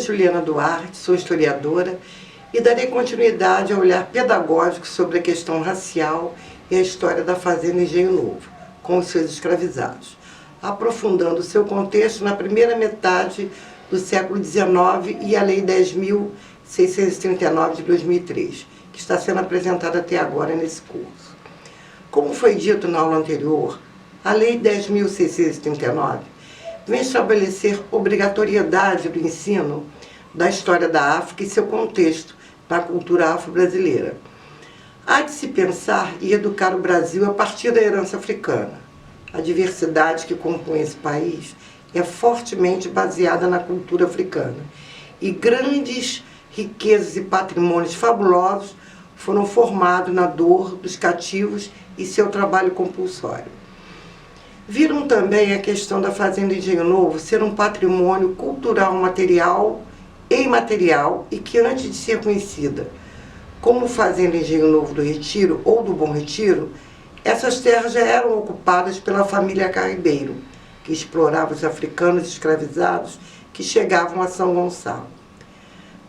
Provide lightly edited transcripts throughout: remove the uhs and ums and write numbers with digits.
Juliana Duarte, sou historiadora e darei continuidade ao olhar pedagógico sobre a questão racial e a história da Fazenda Engenho Novo, com os seus escravizados, aprofundando seu contexto na primeira metade do século XIX e a Lei 10.639 de 2003, que está sendo apresentada até agora nesse curso. Como foi dito na aula anterior, a Lei 10.639 vem estabelecer obrigatoriedade do ensino da história da África e seu contexto na cultura afro-brasileira. Há de se pensar e educar o Brasil a partir da herança africana. A diversidade que compõe esse país é fortemente baseada na cultura africana e grandes riquezas e patrimônios fabulosos foram formados na dor dos cativos e seu trabalho compulsório. Viram também a questão da Fazenda Engenho Novo ser um patrimônio cultural material e imaterial e que, antes de ser conhecida como Fazenda Engenho Novo do Retiro ou do Bom Retiro, essas terras já eram ocupadas pela família Carribeiro, que explorava os africanos escravizados que chegavam a São Gonçalo.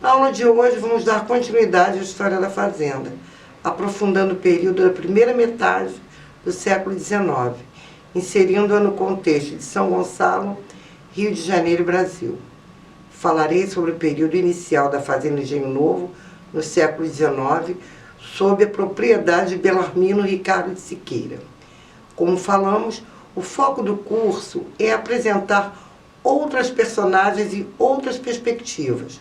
Na aula de hoje vamos dar continuidade à história da fazenda, aprofundando o período da primeira metade do século XIX, inserindo-a no contexto de São Gonçalo, Rio de Janeiro e Brasil. Falarei sobre o período inicial da Fazenda Engenho Novo, no século XIX, sob a propriedade de Belarmino Ricardo de Siqueira. Como falamos, o foco do curso é apresentar outras personagens e outras perspectivas,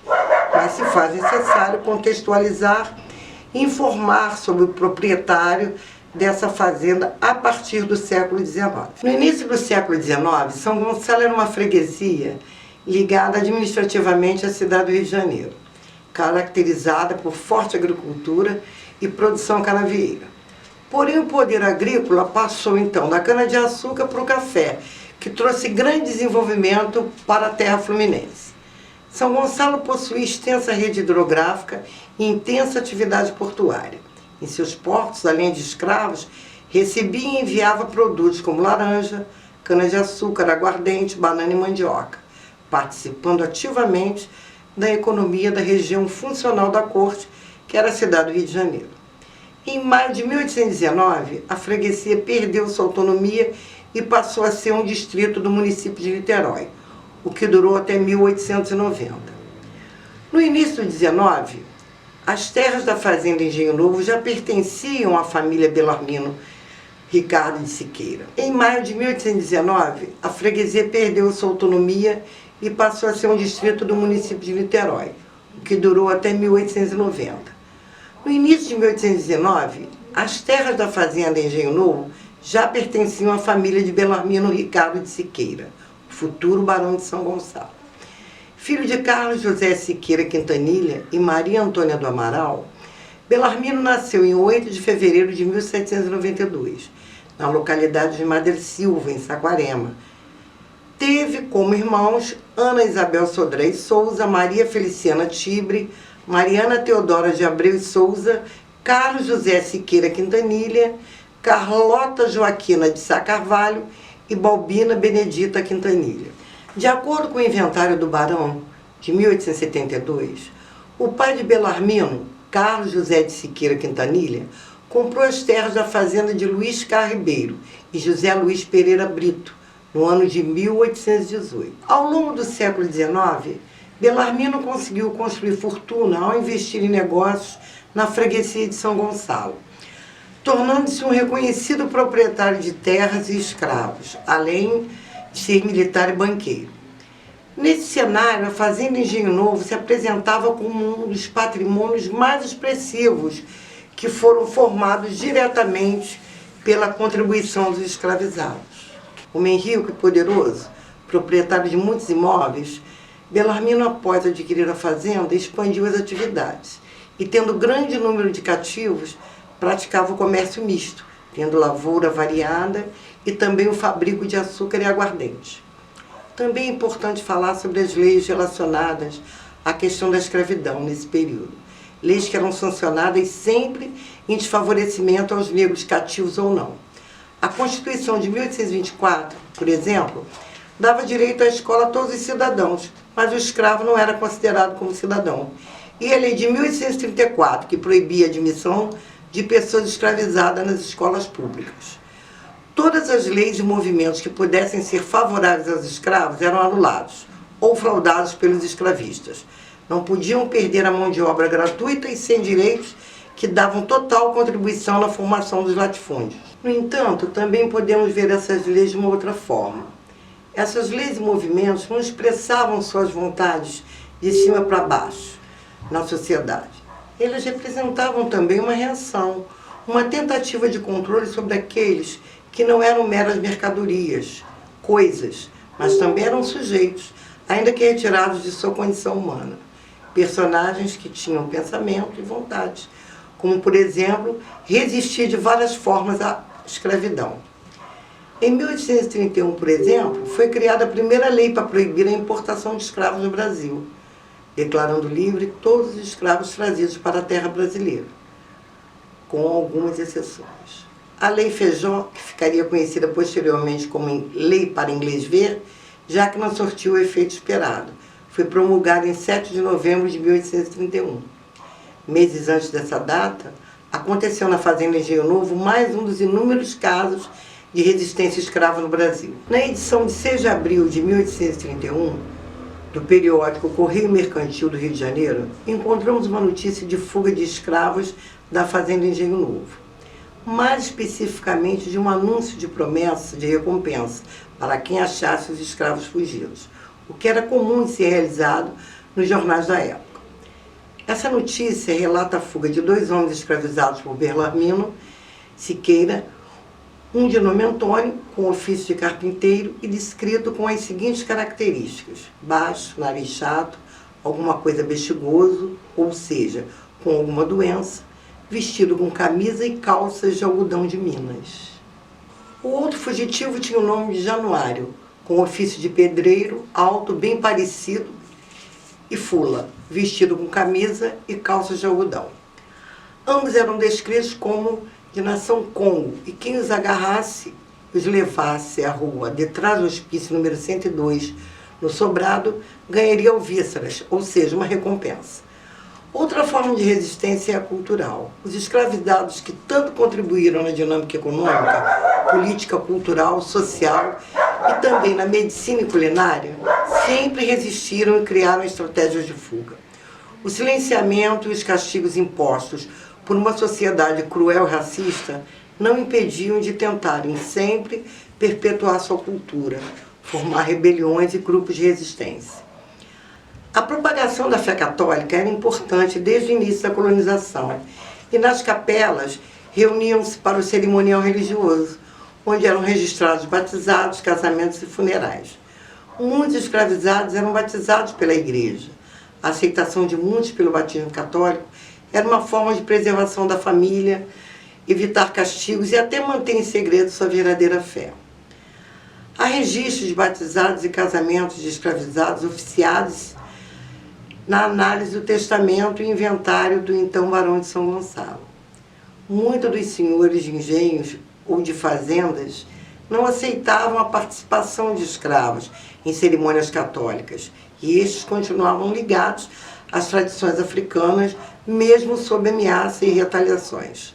mas se faz necessário contextualizar e informar sobre o proprietário dessa fazenda a partir do século XIX. No início do século XIX, São Gonçalo era uma freguesia ligada administrativamente à cidade do Rio de Janeiro, caracterizada por forte agricultura e produção canavieira. Porém, o poder agrícola passou então da cana-de-açúcar para o café, que trouxe grande desenvolvimento para a terra fluminense. São Gonçalo possuía extensa rede hidrográfica e intensa atividade portuária. Em seus portos, além de escravos, recebia e enviava produtos como laranja, cana-de-açúcar, aguardente, banana e mandioca, participando ativamente da economia da região funcional da corte, que era a cidade do Rio de Janeiro. Em maio de 1819, a freguesia perdeu sua autonomia e passou a ser um distrito do município de Niterói, o que durou até 1890. No início do 19, as terras da Fazenda Engenho Novo já pertenciam à família Belarmino Ricardo de Siqueira. Em maio de 1819, a freguesia perdeu sua autonomia e passou a ser um distrito do município de Niterói, o que durou até 1890. No início de 1819, as terras da Fazenda Engenho Novo já pertenciam à família de Belarmino Ricardo de Siqueira, futuro barão de São Gonçalo. Filho de Carlos José Siqueira Quintanilha e Maria Antônia do Amaral, Belarmino nasceu em 8 de fevereiro de 1792, na localidade de Madre Silva, em Saquarema. Teve como irmãos Ana Isabel Sodré e Souza, Maria Feliciana Tibre, Mariana Teodora de Abreu e Souza, Carlos José Siqueira Quintanilha, Carlota Joaquina de Sá Carvalho e Balbina Benedita Quintanilha. De acordo com o inventário do Barão, de 1872, o pai de Belarmino, Carlos José de Siqueira Quintanilha, comprou as terras da fazenda de Luiz Carribeiro e José Luiz Pereira Brito, no ano de 1818. Ao longo do século XIX, Belarmino conseguiu construir fortuna ao investir em negócios na freguesia de São Gonçalo, tornando-se um reconhecido proprietário de terras e escravos, além de ser militar e banqueiro. Nesse cenário, a Fazenda Engenho Novo se apresentava como um dos patrimônios mais expressivos que foram formados diretamente pela contribuição dos escravizados. Homem rico e poderoso, proprietário de muitos imóveis, Belarmino, após adquirir a fazenda, expandiu as atividades e, tendo grande número de cativos, praticava o comércio misto, tendo lavoura variada e também o fabrico de açúcar e aguardente. Também é importante falar sobre as leis relacionadas à questão da escravidão nesse período. Leis que eram sancionadas sempre em desfavorecimento aos negros cativos ou não. A Constituição de 1824, por exemplo, dava direito à escola a todos os cidadãos, mas o escravo não era considerado como cidadão. E a lei de 1834, que proibia a admissão de pessoas escravizadas nas escolas públicas. Todas as leis e movimentos que pudessem ser favoráveis aos escravos eram anulados ou fraudados pelos escravistas. Não podiam perder a mão de obra gratuita e sem direitos que davam total contribuição na formação dos latifúndios. No entanto, também podemos ver essas leis de uma outra forma. Essas leis e movimentos não expressavam suas vontades de cima para baixo na sociedade. Eles representavam também uma reação, uma tentativa de controle sobre aqueles que não eram meras mercadorias, coisas, mas também eram sujeitos, ainda que retirados de sua condição humana. Personagens que tinham pensamento e vontade, como, por exemplo, resistir de várias formas à escravidão. Em 1831, por exemplo, foi criada a primeira lei para proibir a importação de escravos no Brasil, declarando livre todos os escravos trazidos para a terra brasileira, com algumas exceções. A Lei Feijó, que ficaria conhecida posteriormente como Lei para Inglês Ver, já que não surtiu o efeito esperado, foi promulgada em 7 de novembro de 1831. Meses antes dessa data, aconteceu na Fazenda Engenho Novo mais um dos inúmeros casos de resistência escrava no Brasil. Na edição de 6 de abril de 1831, do periódico Correio Mercantil do Rio de Janeiro, encontramos uma notícia de fuga de escravos da Fazenda Engenho Novo. Mais especificamente de um anúncio de promessa de recompensa para quem achasse os escravos fugidos, o que era comum de ser realizado nos jornais da época. Essa notícia relata a fuga de 2 homens escravizados por Belarmino Siqueira, um de nome Antônio, com ofício de carpinteiro e descrito com as seguintes características: baixo, nariz chato, alguma coisa bexigoso, ou seja, com alguma doença, vestido com camisa e calças de algodão de Minas. O outro fugitivo tinha o nome de Januário, com ofício de pedreiro, alto, bem parecido, e fula, vestido com camisa e calças de algodão. Ambos eram descritos como de nação Congo, e quem os agarrasse, os levasse à rua, detrás do hospício número 102, no Sobrado, ganharia alvíceras, ou seja, uma recompensa. Outra forma de resistência é a cultural. Os escravizados que tanto contribuíram na dinâmica econômica, política, cultural, social e também na medicina e culinária, sempre resistiram e criaram estratégias de fuga. O silenciamento e os castigos impostos por uma sociedade cruel e racista não impediam de tentarem sempre perpetuar sua cultura, formar rebeliões e grupos de resistência. A propagação da fé católica era importante desde o início da colonização, e nas capelas reuniam-se para o cerimonial religioso, onde eram registrados batizados, casamentos e funerais. Muitos escravizados eram batizados pela igreja. A aceitação de muitos pelo batismo católico era uma forma de preservação da família, evitar castigos e até manter em segredo sua verdadeira fé. Há registros de batizados e casamentos de escravizados oficiados na análise do testamento e inventário do então Barão de São Gonçalo. Muitos dos senhores de engenhos ou de fazendas não aceitavam a participação de escravos em cerimônias católicas, e estes continuavam ligados às tradições africanas, mesmo sob ameaça e retaliações.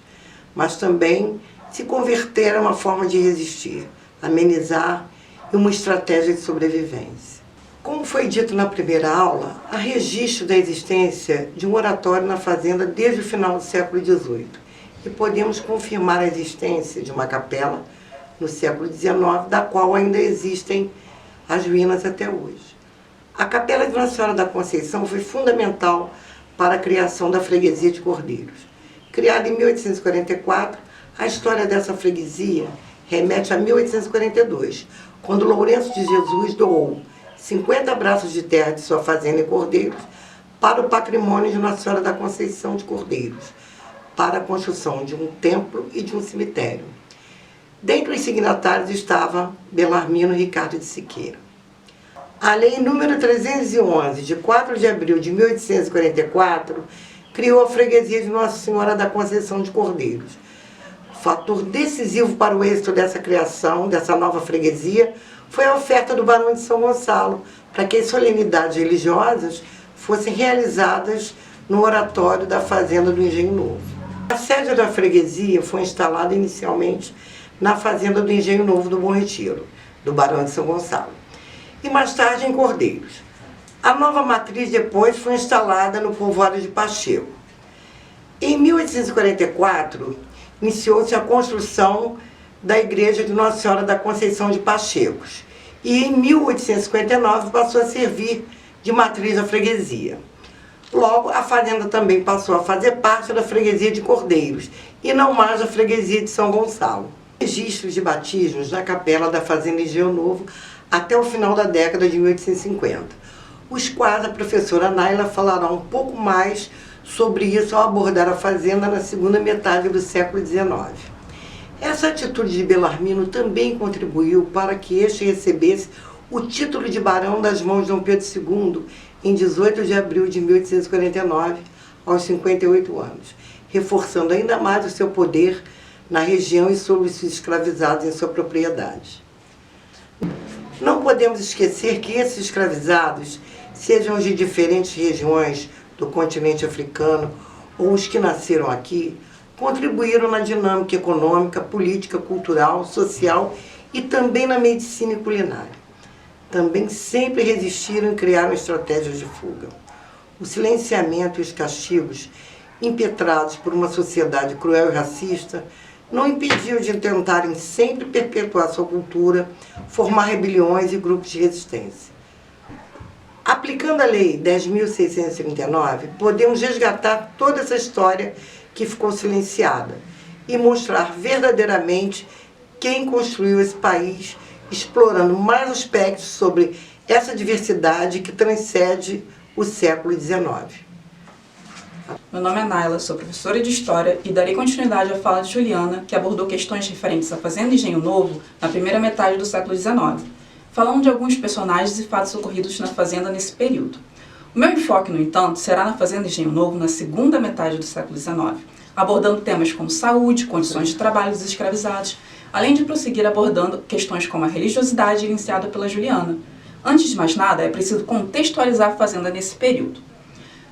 Mas também se converteram a uma forma de resistir, amenizar e uma estratégia de sobrevivência. Como foi dito na primeira aula, há registro da existência de um oratório na fazenda desde o final do século XVIII, e podemos confirmar a existência de uma capela no século XIX, da qual ainda existem as ruínas até hoje. A Capela de Nossa Senhora da Conceição foi fundamental para a criação da freguesia de Cordeiros. Criada em 1844, a história dessa freguesia remete a 1842, quando Lourenço de Jesus doou 50 braços de terra de sua fazenda em Cordeiros para o patrimônio de Nossa Senhora da Conceição de Cordeiros, para a construção de um templo e de um cemitério. Dentre os signatários estava Belarmino Ricardo de Siqueira. A Lei número 311, de 4 de abril de 1844, criou a freguesia de Nossa Senhora da Conceição de Cordeiros. Fator decisivo para o êxito dessa criação, dessa nova freguesia, foi a oferta do Barão de São Gonçalo para que as solenidades religiosas fossem realizadas no oratório da Fazenda do Engenho Novo. A sede da freguesia foi instalada inicialmente na Fazenda do Engenho Novo do Bom Retiro, do Barão de São Gonçalo, e mais tarde em Cordeiros. A nova matriz depois foi instalada no povoado de Pacheco. Em 1844, iniciou-se a construção da igreja de Nossa Senhora da Conceição de Pachecos e em 1859 passou a servir de matriz da freguesia. Logo, a fazenda também passou a fazer parte da freguesia de Cordeiros e não mais da freguesia de São Gonçalo. Registros de batismos na capela da Fazenda Engenho Novo até o final da década de 1850, os quais a professora Naila falará um pouco mais sobre isso ao abordar a fazenda na segunda metade do século XIX. Essa atitude de Belarmino também contribuiu para que este recebesse o título de barão das mãos de Dom Pedro II em 18 de abril de 1849, aos 58 anos, reforçando ainda mais o seu poder na região e sobre os escravizados em sua propriedade. Não podemos esquecer que esses escravizados, sejam os de diferentes regiões do continente africano ou os que nasceram aqui, contribuíram na dinâmica econômica, política, cultural, social e também na medicina e culinária. Também sempre resistiram e criaram estratégias de fuga. O silenciamento e os castigos, impetrados por uma sociedade cruel e racista, não impediu de tentarem sempre perpetuar sua cultura, formar rebeliões e grupos de resistência. Aplicando a Lei 10.639, podemos resgatar toda essa história que ficou silenciada e mostrar verdadeiramente quem construiu esse país, explorando mais aspectos sobre essa diversidade que transcende o século XIX. Meu nome é Naila, sou professora de História e darei continuidade à fala de Juliana, que abordou questões referentes à Fazenda Engenho Novo na primeira metade do século XIX, falando de alguns personagens e fatos ocorridos na Fazenda nesse período. O meu enfoque, no entanto, será na Fazenda Engenho Novo na segunda metade do século XIX, abordando temas como saúde, condições de trabalho dos escravizados, além de prosseguir abordando questões como a religiosidade iniciada pela Juliana. Antes de mais nada, é preciso contextualizar a Fazenda nesse período.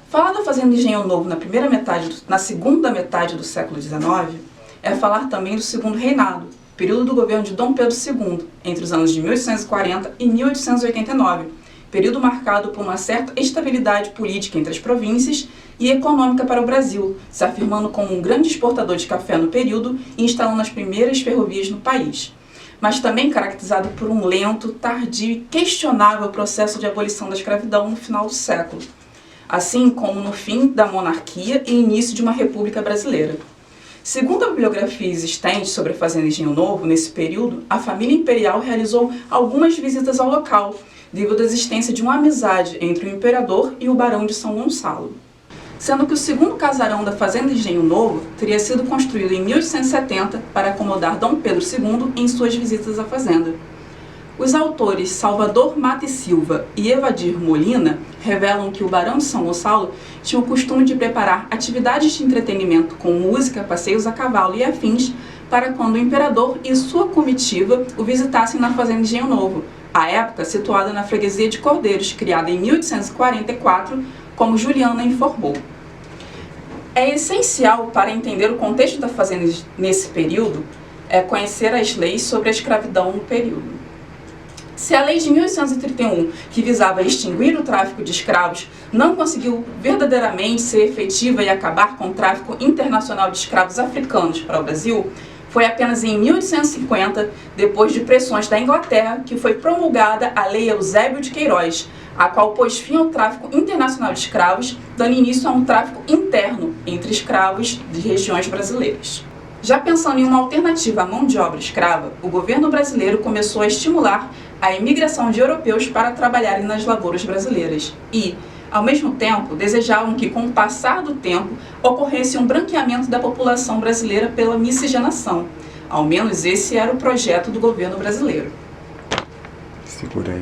Falar da Fazenda Engenho Novo na segunda metade do século XIX é falar também do Segundo Reinado, período do governo de Dom Pedro II, entre os anos de 1840 e 1889, período marcado por uma certa estabilidade política entre as províncias e econômica para o Brasil, se afirmando como um grande exportador de café no período e instalando as primeiras ferrovias no país, mas também caracterizado por um lento, tardio e questionável processo de abolição da escravidão no final do século, assim como no fim da monarquia e início de uma república brasileira. Segundo a bibliografia existente sobre a Fazenda Engenho Novo, nesse período, a família imperial realizou algumas visitas ao local, devido à existência de uma amizade entre o imperador e o barão de São Gonçalo. Sendo que o segundo casarão da Fazenda Engenho Novo teria sido construído em 1870 para acomodar Dom Pedro II em suas visitas à fazenda. Os autores Salvador Mata e Silva e Evadir Molina revelam que o barão de São Gonçalo tinha o costume de preparar atividades de entretenimento com música, passeios a cavalo e afins para quando o imperador e sua comitiva o visitassem na Fazenda Engenho Novo, à época situada na freguesia de Cordeiros, criada em 1844, como Juliana informou. É essencial para entender o contexto da fazenda nesse período conhecer as leis sobre a escravidão no período. Se a lei de 1831, que visava extinguir o tráfico de escravos, não conseguiu verdadeiramente ser efetiva e acabar com o tráfico internacional de escravos africanos para o Brasil, foi apenas em 1850, depois de pressões da Inglaterra, que foi promulgada a Lei Eusébio de Queiroz, a qual pôs fim ao tráfico internacional de escravos, dando início a um tráfico interno entre escravos de regiões brasileiras. Já pensando em uma alternativa à mão de obra escrava, o governo brasileiro começou a estimular a imigração de europeus para trabalharem nas lavouras brasileiras e, ao mesmo tempo, desejavam que, com o passar do tempo, ocorresse um branqueamento da população brasileira pela miscigenação. Ao menos esse era o projeto do governo brasileiro. Segura aí.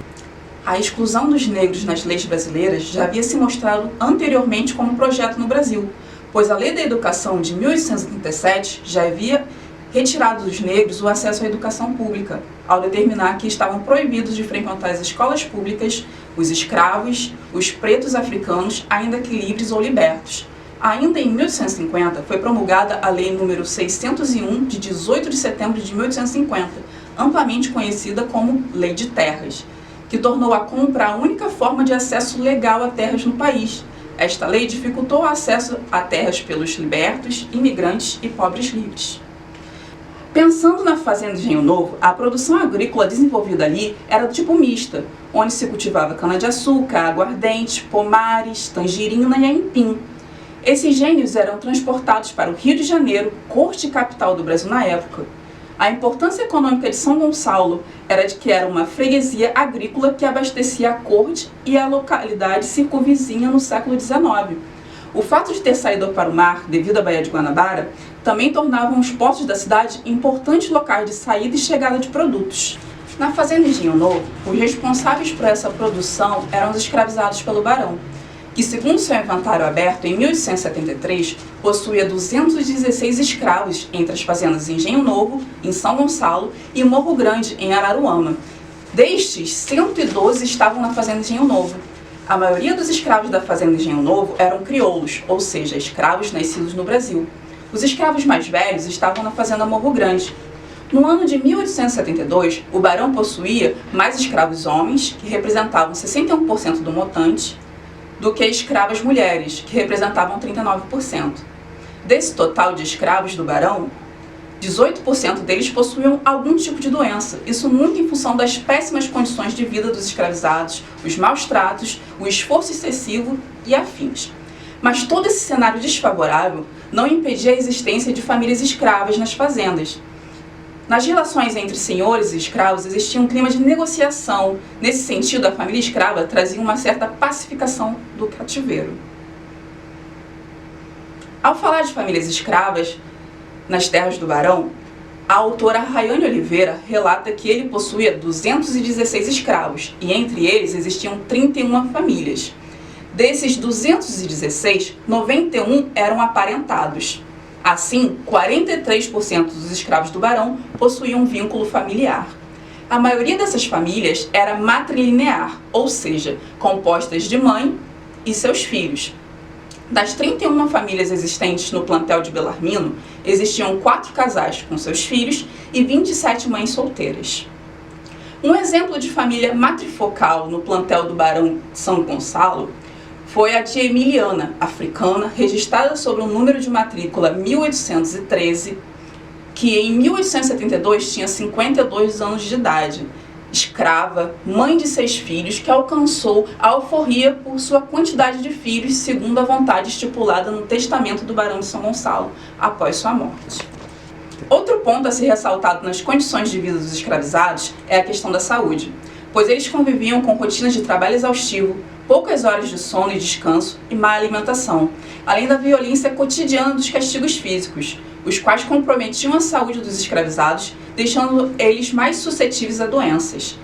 A exclusão dos negros nas leis brasileiras já havia se mostrado anteriormente como projeto no Brasil, pois a Lei da Educação de 1837 já havia retirado dos negros o acesso à educação pública, ao determinar que estavam proibidos de frequentar as escolas públicas os escravos, os pretos africanos, ainda que livres ou libertos. Ainda em 1850, foi promulgada a Lei nº 601, de 18 de setembro de 1850, amplamente conhecida como Lei de Terras, que tornou a compra a única forma de acesso legal a terras no país. Esta lei dificultou o acesso a terras pelos libertos, imigrantes e pobres livres. Pensando na Fazenda Engenho Novo, a produção agrícola desenvolvida ali era do tipo mista, onde se cultivava cana-de-açúcar, aguardente, pomares, tangerina e aipim. Esses engenhos eram transportados para o Rio de Janeiro, corte e capital do Brasil na época. A importância econômica de São Gonçalo era de que era uma freguesia agrícola que abastecia a corte e a localidade circunvizinha no século XIX. O fato de ter saído para o mar, devido à Baía de Guanabara, também tornavam os portos da cidade importantes locais de saída e chegada de produtos. Na Fazenda Engenho Novo, os responsáveis por essa produção eram os escravizados pelo barão, que, segundo seu inventário aberto em 1873, possuía 216 escravos entre as fazendas Engenho Novo, em São Gonçalo, e Morro Grande, em Araruama. Destes, 112 estavam na Fazenda Engenho Novo. A maioria dos escravos da Fazenda Engenho Novo eram crioulos, ou seja, escravos nascidos no Brasil. Os escravos mais velhos estavam na Fazenda Morro Grande. No ano de 1872, o barão possuía mais escravos homens, que representavam 61% do montante, do que escravas mulheres, que representavam 39%. Desse total de escravos do barão, 18% deles possuíam algum tipo de doença, isso muito em função das péssimas condições de vida dos escravizados, os maus tratos, o esforço excessivo e afins. Mas todo esse cenário desfavorável não impedia a existência de famílias escravas nas fazendas. Nas relações entre senhores e escravos existia um clima de negociação. Nesse sentido, a família escrava trazia uma certa pacificação do cativeiro. Ao falar de famílias escravas nas terras do barão, a autora Rayane Oliveira relata que ele possuía 216 escravos, e entre eles existiam 31 famílias. Desses 216, 91 eram aparentados. Assim, 43% dos escravos do barão possuíam um vínculo familiar. A maioria dessas famílias era matrilinear, ou seja, compostas de mãe e seus filhos. Das 31 famílias existentes no plantel de Belarmino, existiam 4 casais com seus filhos e 27 mães solteiras. Um exemplo de família matrifocal no plantel do barão São Gonçalo foi a de Emiliana, africana, registrada sob o número de matrícula 1813, que em 1872 tinha 52 anos de idade, escrava, mãe de 6 filhos, que alcançou a alforria por sua quantidade de filhos, segundo a vontade estipulada no testamento do barão de São Gonçalo, após sua morte. Outro ponto a ser ressaltado nas condições de vida dos escravizados é a questão da saúde, pois eles conviviam com rotinas de trabalho exaustivo, poucas horas de sono e descanso e má alimentação, além da violência cotidiana dos castigos físicos, os quais comprometiam a saúde dos escravizados, deixando eles mais suscetíveis a doenças.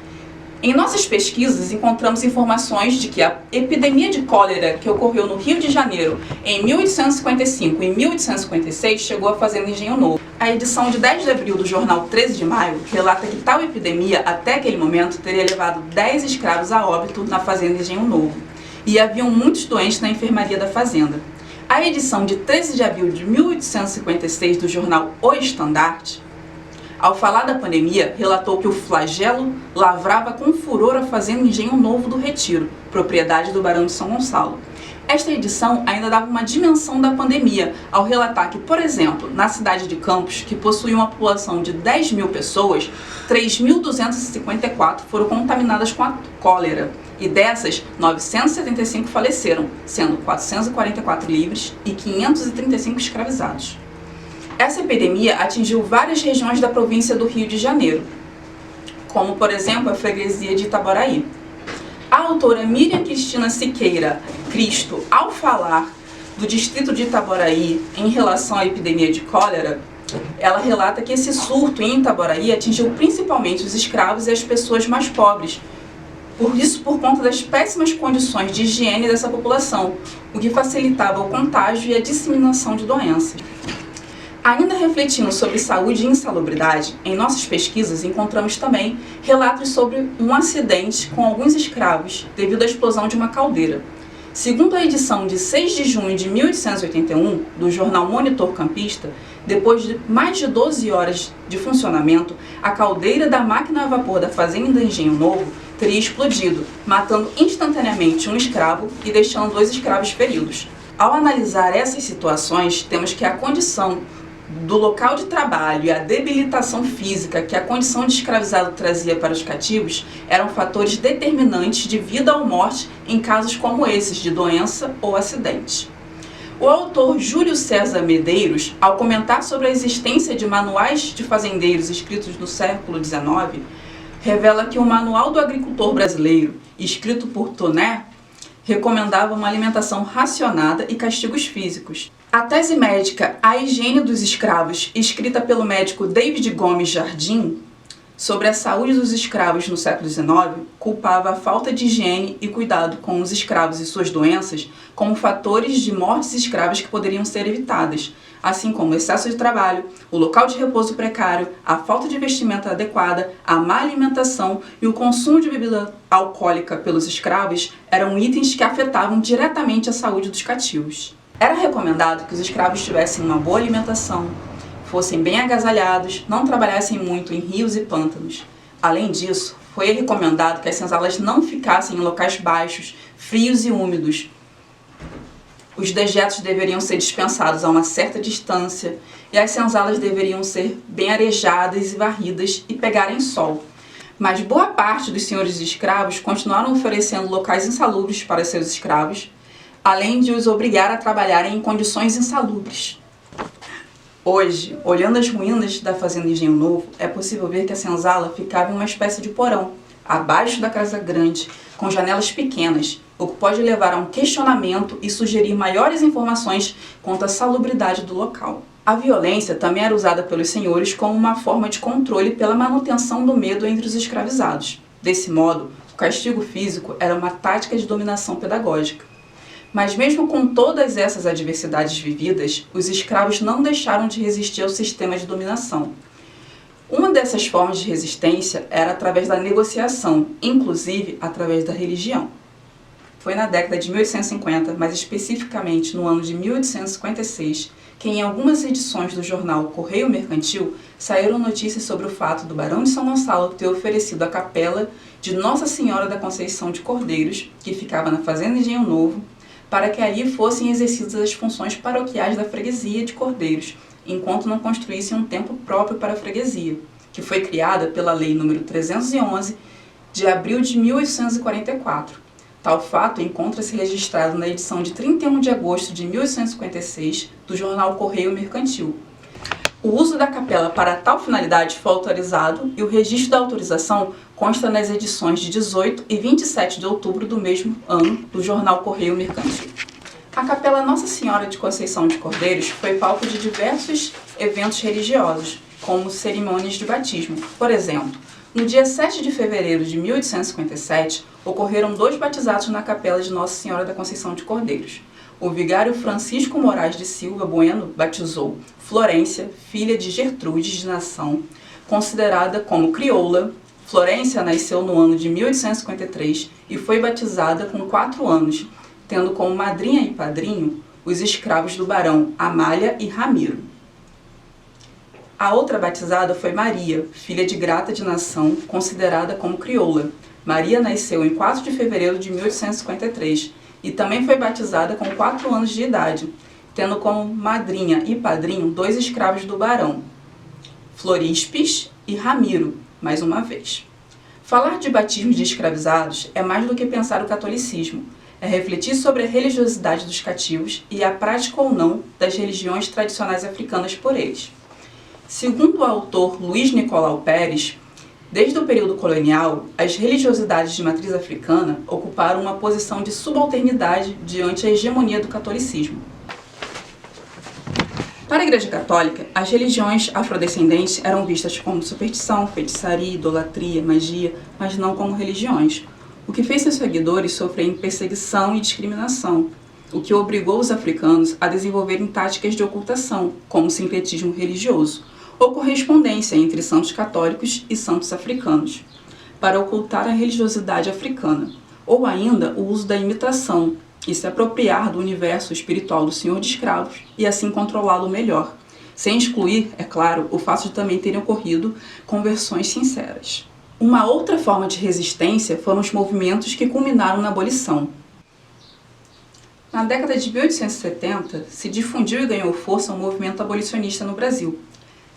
Em nossas pesquisas, encontramos informações de que a epidemia de cólera que ocorreu no Rio de Janeiro em 1855 e 1856 chegou à Fazenda Engenho Novo. A edição de 10 de abril do jornal 13 de Maio relata que tal epidemia, até aquele momento, teria levado 10 escravos a óbito na Fazenda Engenho Novo, e haviam muitos doentes na enfermaria da fazenda. A edição de 13 de abril de 1856 do jornal O Estandarte, ao falar da pandemia, relatou que o flagelo lavrava com furor a Fazenda Engenho Novo do Retiro, propriedade do barão de São Gonçalo. Esta edição ainda dava uma dimensão da pandemia, ao relatar que, por exemplo, na cidade de Campos, que possui uma população de 10 mil pessoas, 3.254 foram contaminadas com a cólera, e dessas, 975 faleceram, sendo 444 livres e 535 escravizados. Essa epidemia atingiu várias regiões da província do Rio de Janeiro, como, por exemplo, a freguesia de Itaboraí. A autora Miriam Cristina Siqueira Cristo, ao falar do distrito de Itaboraí em relação à epidemia de cólera, ela relata que esse surto em Itaboraí atingiu principalmente os escravos e as pessoas mais pobres, por conta das péssimas condições de higiene dessa população, o que facilitava o contágio e a disseminação de doenças. Ainda refletindo sobre saúde e insalubridade, em nossas pesquisas encontramos também relatos sobre um acidente com alguns escravos devido à explosão de uma caldeira. Segundo a edição de 6 de junho de 1881 do jornal Monitor Campista, depois de mais de 12 horas de funcionamento, a caldeira da máquina a vapor da fazenda Engenho Novo teria explodido, matando instantaneamente um escravo e deixando 2 escravos feridos. Ao analisar essas situações, temos que a condição do local de trabalho e a debilitação física que a condição de escravizado trazia para os cativos eram fatores determinantes de vida ou morte em casos como esses, de doença ou acidente. O autor Júlio César Medeiros, ao comentar sobre a existência de manuais de fazendeiros escritos no século XIX, revela que o Manual do Agricultor Brasileiro, escrito por Toné, recomendava uma alimentação racionada e castigos físicos. A tese médica A Higiene dos Escravos, escrita pelo médico David Gomes Jardim, sobre a saúde dos escravos no século XIX, culpava a falta de higiene e cuidado com os escravos e suas doenças como fatores de mortes escravas que poderiam ser evitadas, assim como o excesso de trabalho, o local de repouso precário, a falta de vestimenta adequada, a má alimentação e o consumo de bebida alcoólica pelos escravos eram itens que afetavam diretamente a saúde dos cativos. Era recomendado que os escravos tivessem uma boa alimentação, fossem bem agasalhados, não trabalhassem muito em rios e pântanos. Além disso, foi recomendado que as senzalas não ficassem em locais baixos, frios e úmidos. Os dejetos deveriam ser dispensados a uma certa distância e as senzalas deveriam ser bem arejadas e varridas e pegarem sol. Mas boa parte dos senhores de escravos continuaram oferecendo locais insalubres para seus escravos, além de os obrigar a trabalharem em condições insalubres. Hoje, olhando as ruínas da fazenda Engenho Novo, é possível ver que a senzala ficava em uma espécie de porão, abaixo da casa grande, com janelas pequenas, o que pode levar a um questionamento e sugerir maiores informações quanto à salubridade do local. A violência também era usada pelos senhores como uma forma de controle pela manutenção do medo entre os escravizados. Desse modo, o castigo físico era uma tática de dominação pedagógica. Mas mesmo com todas essas adversidades vividas, os escravos não deixaram de resistir ao sistema de dominação. Uma dessas formas de resistência era através da negociação, inclusive através da religião. Foi na década de 1850, mais especificamente no ano de 1856, que em algumas edições do jornal Correio Mercantil saíram notícias sobre o fato do Barão de São Gonçalo ter oferecido a capela de Nossa Senhora da Conceição de Cordeiros, que ficava na fazenda Engenho Novo, para que ali fossem exercidas as funções paroquiais da freguesia de Cordeiros, enquanto não construíssem um templo próprio para a freguesia, que foi criada pela Lei nº 311, de abril de 1844. Tal fato encontra-se registrado na edição de 31 de agosto de 1856 do jornal Correio Mercantil. O uso da capela para tal finalidade foi autorizado e o registro da autorização consta nas edições de 18 e 27 de outubro do mesmo ano do jornal Correio Mercantil. A Capela Nossa Senhora de Conceição de Cordeiros foi palco de diversos eventos religiosos, como cerimônias de batismo. Por exemplo, no dia 7 de fevereiro de 1857, ocorreram 2 batizados na Capela de Nossa Senhora da Conceição de Cordeiros. O vigário Francisco Moraes de Silva Bueno batizou Florência, filha de Gertrudes de Nação, considerada como crioula. Florência nasceu no ano de 1853 e foi batizada com 4 anos, tendo como madrinha e padrinho os escravos do barão Amália e Ramiro. A outra batizada foi Maria, filha de Grata de Nação, considerada como crioula. Maria nasceu em 4 de fevereiro de 1853 e também foi batizada com 4 anos de idade, tendo como madrinha e padrinho 2 escravos do barão, Florispes e Ramiro, mais uma vez. Falar de batismo de escravizados é mais do que pensar o catolicismo, é refletir sobre a religiosidade dos cativos e a prática ou não das religiões tradicionais africanas por eles. Segundo o autor Luiz Nicolau Pérez, desde o período colonial, as religiosidades de matriz africana ocuparam uma posição de subalternidade diante a hegemonia do catolicismo. Para a Igreja Católica, as religiões afrodescendentes eram vistas como superstição, feitiçaria, idolatria, magia, mas não como religiões, o que fez seus seguidores sofrerem perseguição e discriminação. o que obrigou os africanos a desenvolverem táticas de ocultação, como o sincretismo religioso, ou correspondência entre santos católicos e santos africanos, para ocultar a religiosidade africana, ou ainda o uso da imitação, e se apropriar do universo espiritual do senhor de escravos e assim controlá-lo melhor, sem excluir, é claro, o fato de também terem ocorrido conversões sinceras. Uma outra forma de resistência foram os movimentos que culminaram na abolição. Na década de 1870, se difundiu e ganhou força um movimento abolicionista no Brasil,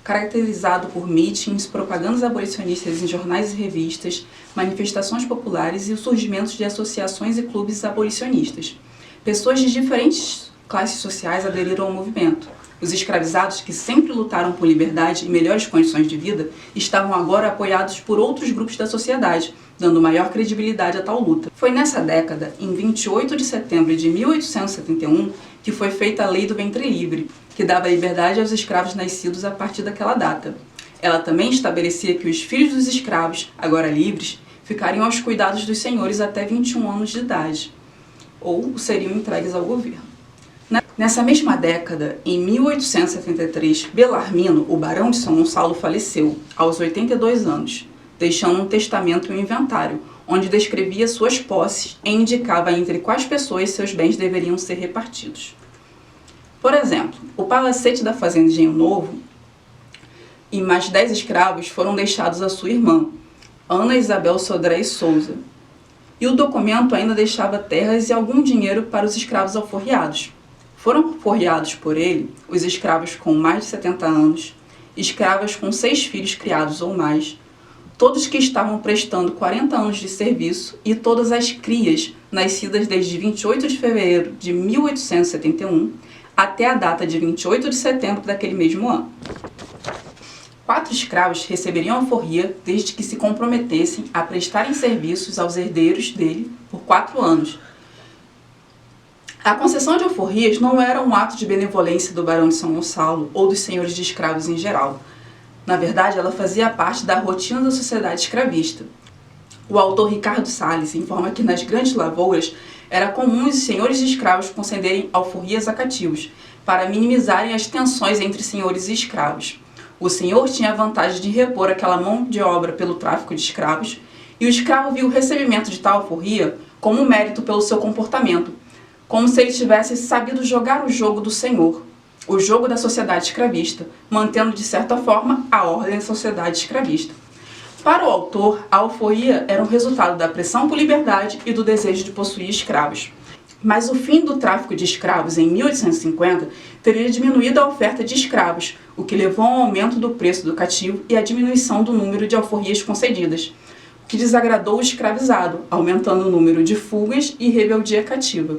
caracterizado por mítins, propagandas abolicionistas em jornais e revistas, manifestações populares e o surgimento de associações e clubes abolicionistas. Pessoas de diferentes classes sociais aderiram ao movimento. Os escravizados, que sempre lutaram por liberdade e melhores condições de vida, estavam agora apoiados por outros grupos da sociedade, dando maior credibilidade a tal luta. Foi nessa década, em 28 de setembro de 1871, que foi feita a Lei do Ventre Livre, que dava liberdade aos escravos nascidos a partir daquela data. Ela também estabelecia que os filhos dos escravos, agora livres, ficariam aos cuidados dos senhores até 21 anos de idade, ou seriam entregues ao governo. Nessa mesma década, em 1873, Belarmino, o barão de São Gonçalo, faleceu, aos 82 anos, deixando um testamento e um inventário, onde descrevia suas posses e indicava entre quais pessoas seus bens deveriam ser repartidos. Por exemplo, o palacete da fazenda Engenho Novo e mais 10 escravos foram deixados à sua irmã, Ana Isabel Sodré e Souza, e o documento ainda deixava terras e algum dinheiro para os escravos alforriados. Foram alforriados por ele os escravos com mais de 70 anos, escravas com 6 filhos criados ou mais, todos que estavam prestando 40 anos de serviço e todas as crias nascidas desde 28 de fevereiro de 1871 até a data de 28 de setembro daquele mesmo ano. 4 escravos receberiam alforria desde que se comprometessem a prestarem serviços aos herdeiros dele por 4 anos. A concessão de alforrias não era um ato de benevolência do barão de São Gonçalo ou dos senhores de escravos em geral. Na verdade, ela fazia parte da rotina da sociedade escravista. O autor Ricardo Salles informa que nas grandes lavouras era comum os senhores de escravos concederem alforrias a cativos, para minimizarem as tensões entre senhores e escravos. O senhor tinha a vantagem de repor aquela mão de obra pelo tráfico de escravos, e o escravo viu o recebimento de tal alforria como mérito pelo seu comportamento, como se ele tivesse sabido jogar o jogo do senhor, o jogo da sociedade escravista, mantendo de certa forma a ordem da sociedade escravista. Para o autor, a alforria era um resultado da pressão por liberdade e do desejo de possuir escravos. Mas o fim do tráfico de escravos em 1850 teria diminuído a oferta de escravos, o que levou ao aumento do preço do cativo e à diminuição do número de alforrias concedidas, o que desagradou o escravizado, aumentando o número de fugas e rebeldia cativa.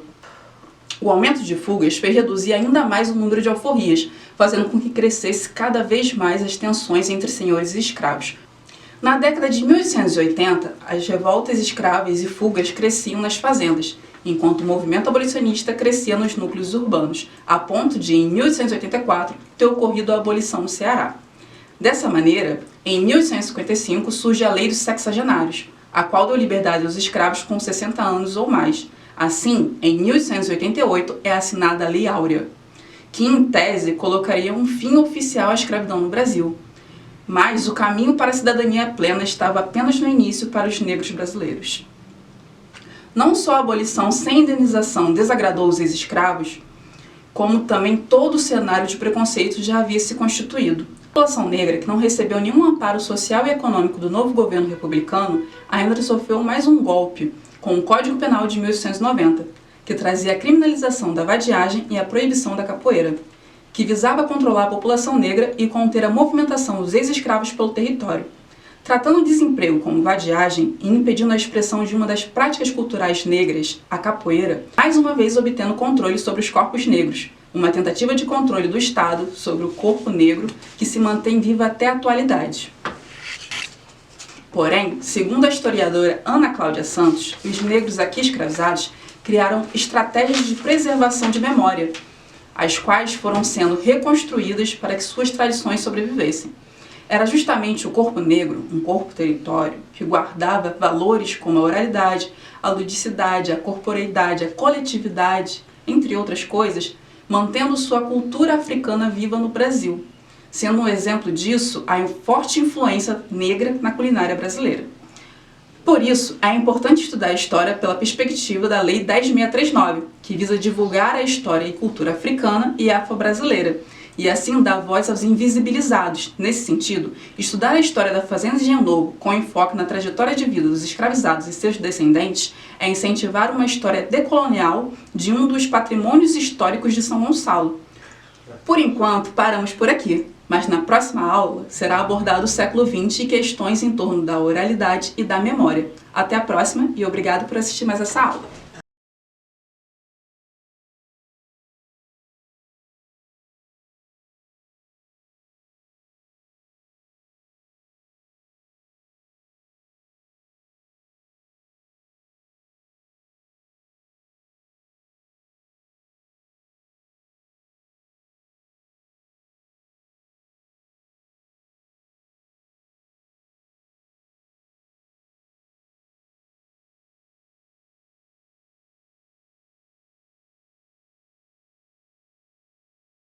O aumento de fugas fez reduzir ainda mais o número de alforrias, fazendo com que crescesse cada vez mais as tensões entre senhores e escravos. Na década de 1880, as revoltas escravas e fugas cresciam nas fazendas, enquanto o movimento abolicionista crescia nos núcleos urbanos, a ponto de, em 1884, ter ocorrido a abolição no Ceará. Dessa maneira, em 1855 surge a Lei dos Sexagenários, a qual deu liberdade aos escravos com 60 anos ou mais. Assim, em 1888 é assinada a Lei Áurea, que em tese colocaria um fim oficial à escravidão no Brasil. Mas o caminho para a cidadania plena estava apenas no início para os negros brasileiros. Não só a abolição sem indenização desagradou os ex-escravos, como também todo o cenário de preconceito já havia se constituído. A população negra, que não recebeu nenhum amparo social e econômico do novo governo republicano, ainda sofreu mais um golpe, com o Código Penal de 1890, que trazia a criminalização da vadiagem e a proibição da capoeira, que visava controlar a população negra e conter a movimentação dos ex-escravos pelo território. Tratando o desemprego como vadiagem e impedindo a expressão de uma das práticas culturais negras, a capoeira, mais uma vez obtendo controle sobre os corpos negros, uma tentativa de controle do Estado sobre o corpo negro que se mantém viva até a atualidade. Porém, segundo a historiadora Ana Cláudia Santos, os negros aqui escravizados criaram estratégias de preservação de memória, as quais foram sendo reconstruídas para que suas tradições sobrevivessem. Era justamente o corpo negro, um corpo território, que guardava valores como a oralidade, a ludicidade, a corporeidade, a coletividade entre outras coisas, mantendo sua cultura africana viva no Brasil, sendo um exemplo disso a forte influência negra na culinária brasileira. Por isso, é importante estudar a história pela perspectiva da Lei 10.639, que visa divulgar a história e cultura africana e afro-brasileira, e assim dar voz aos invisibilizados. Nesse sentido, estudar a história da Fazenda Engenho Novo, com enfoque na trajetória de vida dos escravizados e seus descendentes, é incentivar uma história decolonial de um dos patrimônios históricos de São Gonçalo. Por enquanto, paramos por aqui, mas na próxima aula será abordado o século XX e questões em torno da oralidade e da memória. Até a próxima e obrigado por assistir mais essa aula.